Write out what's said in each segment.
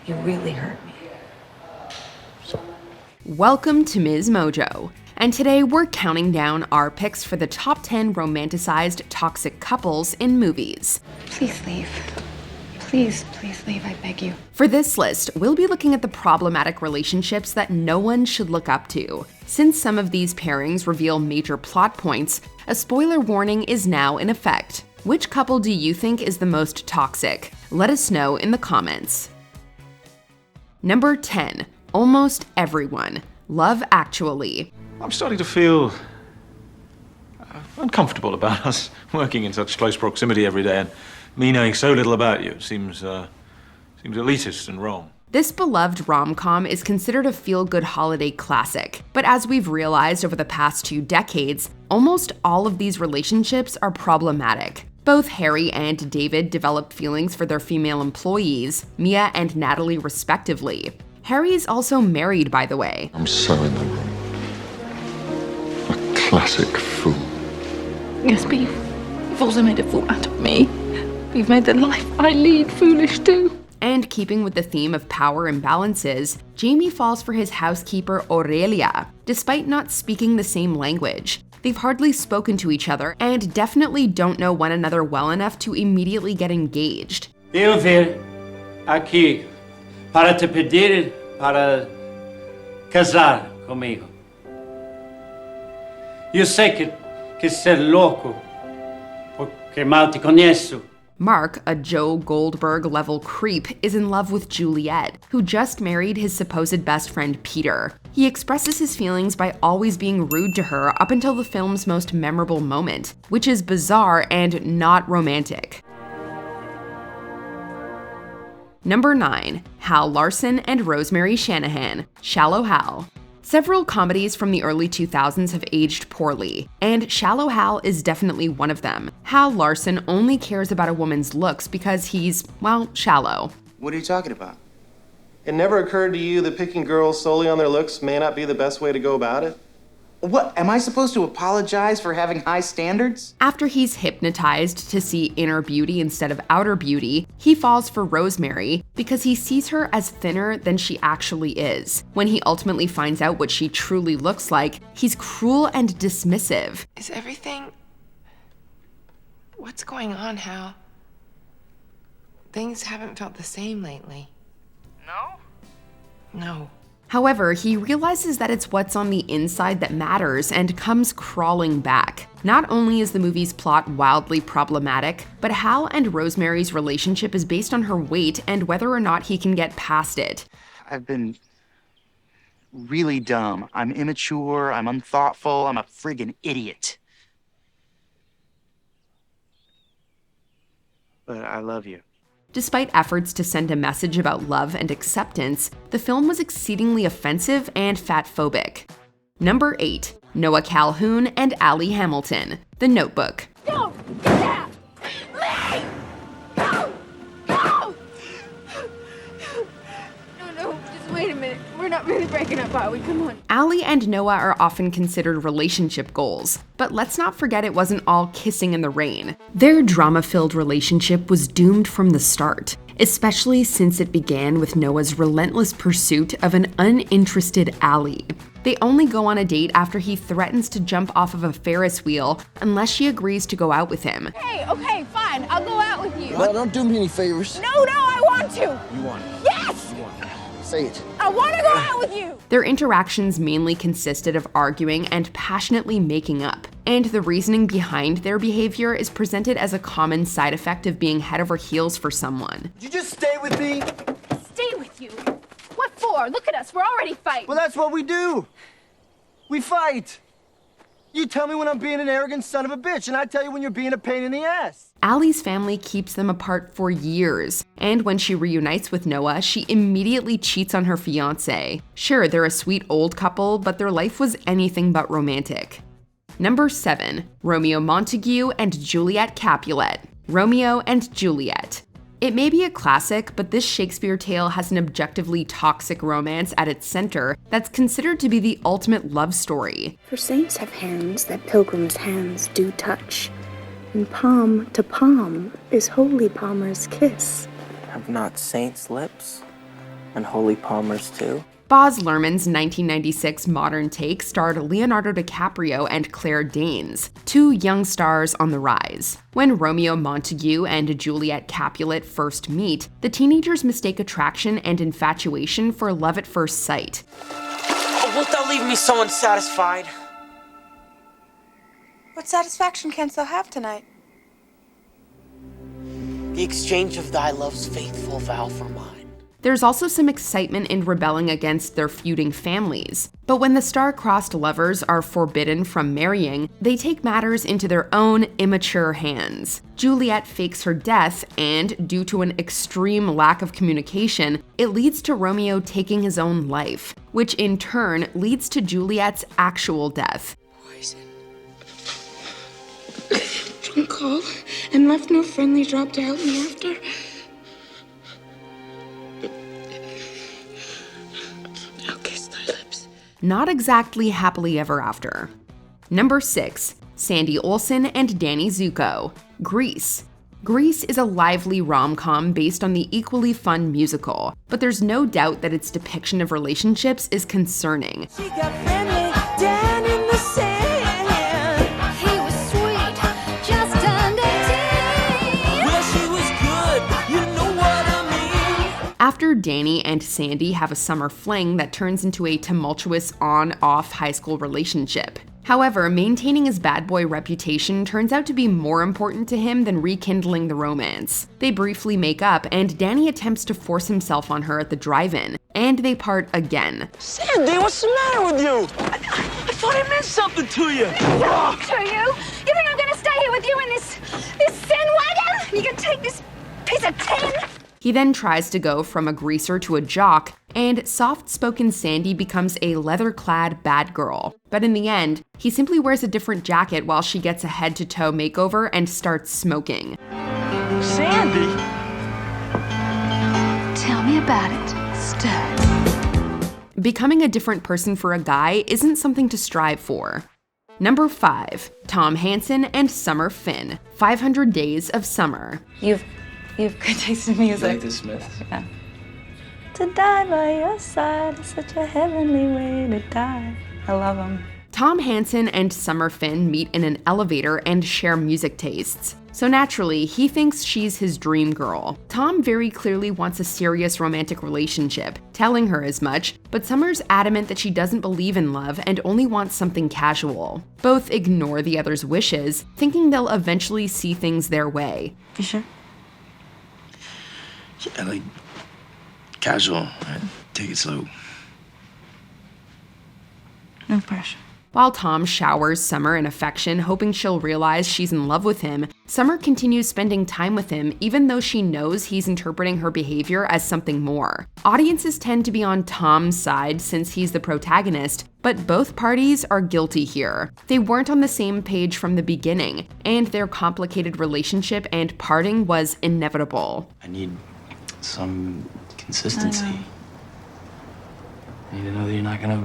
You really hurt me. Welcome to MsMojo, and today we're counting down our picks for the top 10 romanticized toxic couples in movies. Please leave. Please leave, I beg you. For this list, we'll be looking at the problematic relationships that no one should look up to. Since some of these pairings reveal major plot points, a spoiler warning is now in effect. Which couple do you think is the most toxic? Let us know in the comments. Number 10. Almost everyone. Love Actually. I'm starting to feel uncomfortable about us working in such close proximity every day and me knowing so little about you. It seems elitist and wrong. This beloved rom-com is considered a feel-good holiday classic, but as we've realized over the past 2 decades, almost all of these relationships are problematic. Both Harry and David develop feelings for their female employees, Mia and Natalie respectively. Harry is also married, by the way. I'm so in the wrong. A classic fool. Yes, but you've also made a fool out of me. You've made the life I lead foolish too. And keeping with the theme of power imbalances, Jamie falls for his housekeeper Aurelia, despite not speaking the same language. They've hardly spoken to each other and definitely don't know one another well enough to immediately get engaged. Eu vim aqui para te pedir para casar comigo. Eu sei que ser louco, porque mal te conheço. Mark, a Joe Goldberg-level creep, is in love with Juliet, who just married his supposed best friend Peter. He expresses his feelings by always being rude to her up until the film's most memorable moment, which is bizarre and not romantic. Number 9. Hal Larson and Rosemary Shanahan, Shallow Hal. Several comedies from the early 2000s have aged poorly, and Shallow Hal is definitely one of them. Hal Larson only cares about a woman's looks because he's, well, shallow. What are you talking about? It never occurred to you that picking girls solely on their looks may not be the best way to go about it? What, am I supposed to apologize for having high standards? After he's hypnotized to see inner beauty instead of outer beauty, he falls for Rosemary because he sees her as thinner than she actually is. When he ultimately finds out what she truly looks like, he's cruel and dismissive. Is everything... What's going on, Hal? Things haven't felt the same lately. No? No. However, he realizes that it's what's on the inside that matters and comes crawling back. Not only is the movie's plot wildly problematic, but Hal and Rosemary's relationship is based on her weight and whether or not he can get past it. I've been really dumb. I'm immature, I'm unthoughtful, I'm a friggin' idiot. But I love you. Despite efforts to send a message about love and acceptance, the film was exceedingly offensive and fatphobic. Number 8. Noah Calhoun and Allie Hamilton, The Notebook. Don't do that! Leave! Go! Go! No, just wait a minute. We're not really breaking up, are we? Come on. Allie and Noah are often considered relationship goals, but let's not forget it wasn't all kissing in the rain. Their drama-filled relationship was doomed from the start, especially since it began with Noah's relentless pursuit of an uninterested Allie. They only go on a date after he threatens to jump off of a Ferris wheel unless she agrees to go out with him. Hey, okay, fine. I'll go out with you. Well, don't do me any favors. No, I want to. You want it? Yes! You want it. Say it. I want to go out with you. Their interactions mainly consisted of arguing and passionately making up, and the reasoning behind their behavior is presented as a common side effect of being head over heels for someone. Did you just stay with me? Stay with you? What for? Look at us. We're already fighting. Well, that's what we do. We fight. You tell me when I'm being an arrogant son of a bitch, and I tell you when you're being a pain in the ass. Allie's family keeps them apart for years, and when she reunites with Noah, she immediately cheats on her fiancé. Sure, they're a sweet old couple, but their life was anything but romantic. Number 7. Romeo Montague and Juliet Capulet, Romeo and Juliet. It may be a classic, but this Shakespeare tale has an objectively toxic romance at its center that's considered to be the ultimate love story. For saints have hands that pilgrims' hands do touch, and palm to palm is holy palmer's kiss. Have not saints' lips And Holy Palmers, too. Baz Luhrmann's 1996 modern take starred Leonardo DiCaprio and Claire Danes, two young stars on the rise. When Romeo Montague and Juliet Capulet first meet, the teenagers mistake attraction and infatuation for love at first sight. Oh, wilt thou leave me so unsatisfied? What satisfaction canst thou have tonight? The exchange of thy love's faithful vow for mine. There's also some excitement in rebelling against their feuding families. But when the star-crossed lovers are forbidden from marrying, they take matters into their own immature hands. Juliet fakes her death, and due to an extreme lack of communication, it leads to Romeo taking his own life, which in turn leads to Juliet's actual death. Drunk call and left no friendly drop to help me after. Not exactly happily ever after. Number 6. Sandy Olsen and Danny Zuko. Grease. Grease is a lively rom-com based on the equally fun musical, but there's no doubt that its depiction of relationships is concerning. She got friendly down in the sand. He was sweet, just under 10. Well, she was good, you know what I mean. After Danny and Sandy have a summer fling that turns into a tumultuous on-off high school relationship. However, maintaining his bad boy reputation turns out to be more important to him than rekindling the romance. They briefly make up, and Danny attempts to force himself on her at the drive-in, and they part again. Sandy, what's the matter with you? I thought I meant something to you. To you? You think I'm gonna stay here with you in this sin wagon? You can take this piece of tin? He then tries to go from a greaser to a jock, and soft-spoken Sandy becomes a leather-clad bad girl. But in the end, he simply wears a different jacket while she gets a head-to-toe makeover and starts smoking. Sandy? Tell me about it, stud. Becoming a different person for a guy isn't something to strive for. Number 5. Tom Hansen and Summer Finn. 500 Days of Summer. You've good taste in music. You like the Smiths? Yeah. To die by your side is such a heavenly way to die. I love them. Tom Hansen and Summer Finn meet in an elevator and share music tastes. So naturally, he thinks she's his dream girl. Tom very clearly wants a serious romantic relationship, telling her as much, but Summer's adamant that she doesn't believe in love and only wants something casual. Both ignore the other's wishes, thinking they'll eventually see things their way. You sure? Yeah, like, casual. Right? Take it slow. No pressure. While Tom showers Summer in affection, hoping she'll realize she's in love with him, Summer continues spending time with him even though she knows he's interpreting her behavior as something more. Audiences tend to be on Tom's side since he's the protagonist, but both parties are guilty here. They weren't on the same page from the beginning, and their complicated relationship and parting was inevitable. I need some consistency. I need to know that you're not gonna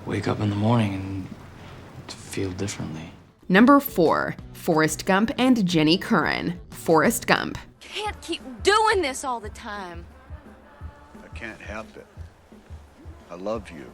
wake up in the morning and feel differently. Number 4. Forrest Gump and Jenny Curran. Forrest Gump. Can't keep doing this all the time. I can't help it. I love you.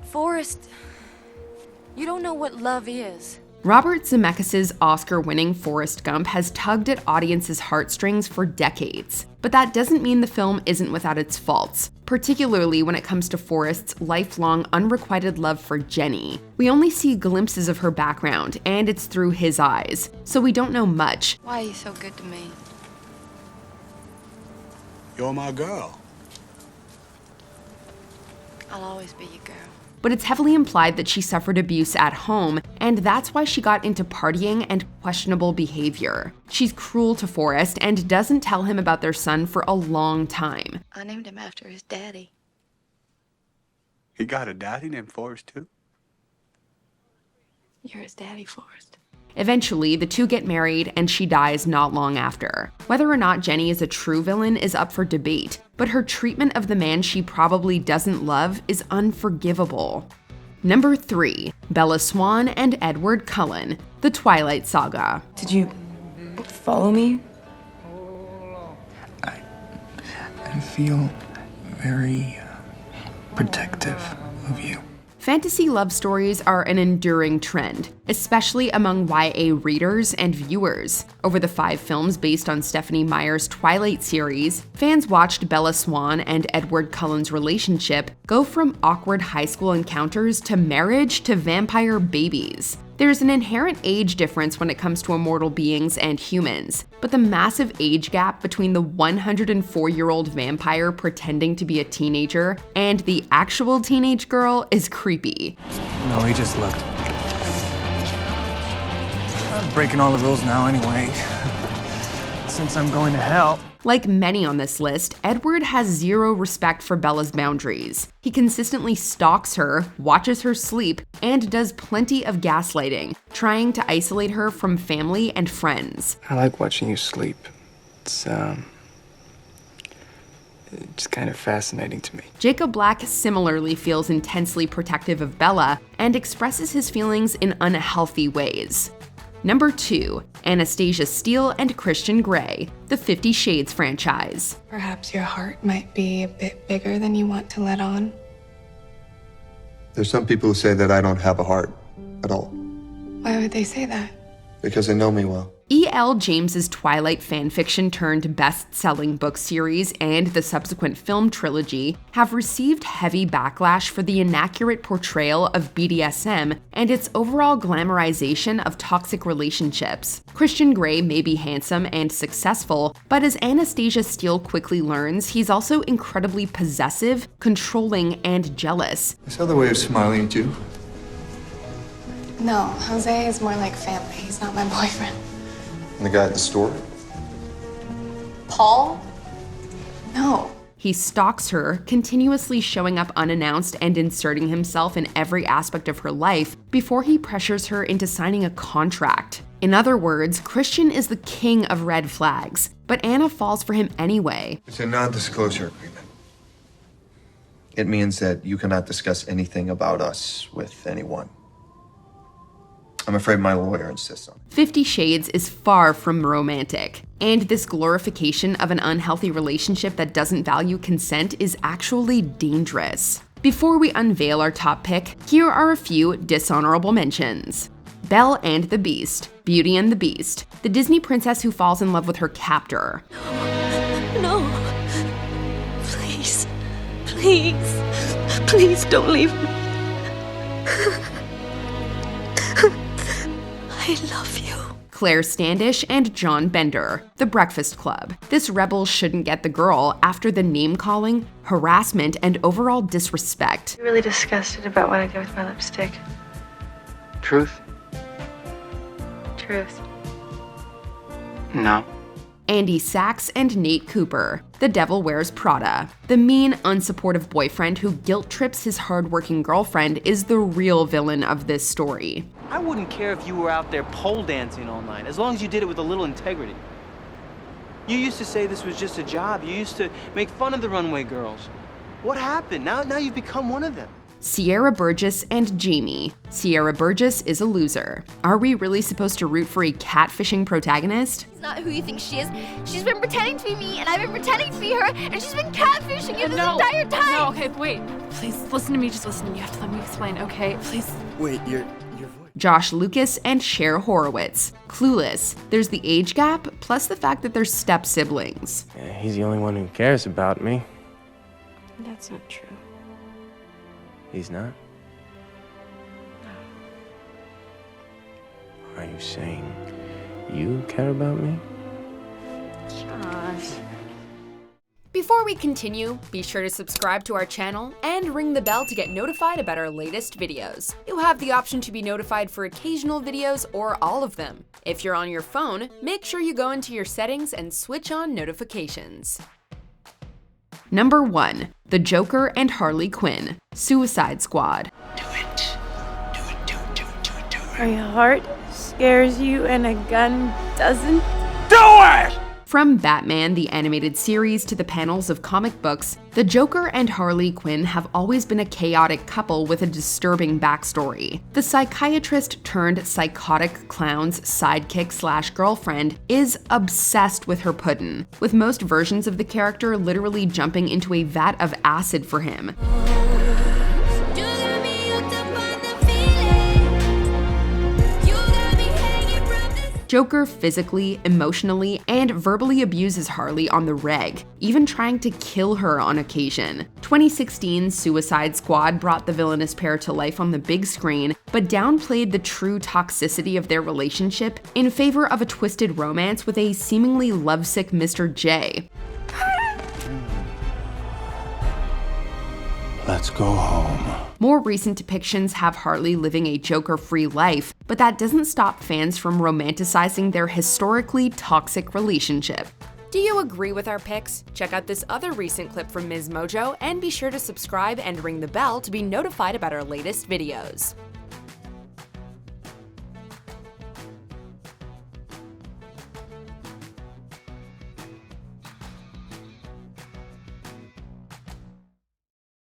Forrest, you don't know what love is. Robert Zemeckis' Oscar-winning Forrest Gump has tugged at audiences' heartstrings for decades. But that doesn't mean the film isn't without its faults, particularly when it comes to Forrest's lifelong unrequited love for Jenny. We only see glimpses of her background, and it's through his eyes, so we don't know much. Why are you so good to me? You're my girl. I'll always be your girl. But it's heavily implied that she suffered abuse at home, and that's why she got into partying and questionable behavior. She's cruel to Forrest and doesn't tell him about their son for a long time. I named him after his daddy. He got a daddy named Forrest, too? You're his daddy, Forrest. Eventually, the two get married and she dies not long after. Whether or not Jenny is a true villain is up for debate, but her treatment of the man she probably doesn't love is unforgivable. Number 3. Bella Swan and Edward Cullen. The Twilight Saga. Did you follow me? feel very protective of you. Fantasy love stories are an enduring trend, especially among YA readers and viewers. Over the 5 films based on Stephenie Meyer's Twilight series, fans watched Bella Swan and Edward Cullen's relationship go from awkward high school encounters to marriage to vampire babies. There's an inherent age difference when it comes to immortal beings and humans, but the massive age gap between the 104-year-old vampire pretending to be a teenager and the actual teenage girl is creepy. No, he just looked. I'm breaking all the rules now anyway. Since I'm going to hell. Like many on this list, Edward has zero respect for Bella's boundaries. He consistently stalks her, watches her sleep, and does plenty of gaslighting, trying to isolate her from family and friends. I like watching you sleep. It's kind of fascinating to me. Jacob Black similarly feels intensely protective of Bella and expresses his feelings in unhealthy ways. Number 2, Anastasia Steele and Christian Grey, the 50 Shades franchise. Perhaps your heart might be a bit bigger than you want to let on. There's some people who say that I don't have a heart at all. Why would they say that? Because they know me well. E.L. James's Twilight fanfiction turned best-selling book series and the subsequent film trilogy have received heavy backlash for the inaccurate portrayal of BDSM and its overall glamorization of toxic relationships. Christian Grey may be handsome and successful, but as Anastasia Steele quickly learns, he's also incredibly possessive, controlling, and jealous. This other way of smiling at you. No, Jose is more like family. He's not my boyfriend. And the guy at the store? Paul? No. He stalks her, continuously showing up unannounced and inserting himself in every aspect of her life before he pressures her into signing a contract. In other words, Christian is the king of red flags, but Anna falls for him anyway. It's a non-disclosure agreement. It means that you cannot discuss anything about us with anyone. I'm afraid my lawyer insists on it. 50 Shades is far from romantic, and this glorification of an unhealthy relationship that doesn't value consent is actually dangerous. Before we unveil our top pick, here are a few dishonorable mentions. Belle and the Beast, Beauty and the Beast, the Disney princess who falls in love with her captor. No. Please. Please. Please don't leave me. I love you. Claire Standish and John Bender, The Breakfast Club. This rebel shouldn't get the girl after the name-calling, harassment, and overall disrespect. You're really disgusted about what I did with my lipstick. Truth? Truth. No. Andy Sachs and Nate Cooper, The Devil Wears Prada. The mean, unsupportive boyfriend who guilt-trips his hardworking girlfriend is the real villain of this story. I wouldn't care if you were out there pole dancing all night, as long as you did it with a little integrity. You used to say this was just a job. You used to make fun of the runway girls. What happened? Now you've become one of them. Sierra Burgess and Jamie. Sierra Burgess is a loser. Are we really supposed to root for a catfishing protagonist? It's not who you think she is. She's been pretending to be me, and I've been pretending to be her, and she's been catfishing you this entire time! No, okay, wait. Please, listen to me, just listen. You have to let me explain, okay? Please. Wait, your voice. Josh Lucas and Cher Horowitz. Clueless. There's the age gap, plus the fact that they're step-siblings. Yeah, he's the only one who cares about me. That's not true. He's not? Are you saying you care about me? Josh. Before we continue, be sure to subscribe to our channel and ring the bell to get notified about our latest videos. You have the option to be notified for occasional videos or all of them. If you're on your phone, make sure you go into your settings and switch on notifications. Number 1. The Joker and Harley Quinn, Suicide Squad. My heart scares you and a gun doesn't? For From Batman, the animated series, to the panels of comic books, the Joker and Harley Quinn have always been a chaotic couple with a disturbing backstory. The psychiatrist-turned-psychotic clown's sidekick/girlfriend is obsessed with her puddin', with most versions of the character literally jumping into a vat of acid for him. Joker physically, emotionally, and verbally abuses Harley on the reg, even trying to kill her on occasion. 2016's Suicide Squad brought the villainous pair to life on the big screen, but downplayed the true toxicity of their relationship in favor of a twisted romance with a seemingly lovesick Mr. J. Let's go home. More recent depictions have Harley living a Joker-free life, but that doesn't stop fans from romanticizing their historically toxic relationship. Do you agree with our picks? Check out this other recent clip from MsMojo and be sure to subscribe and ring the bell to be notified about our latest videos.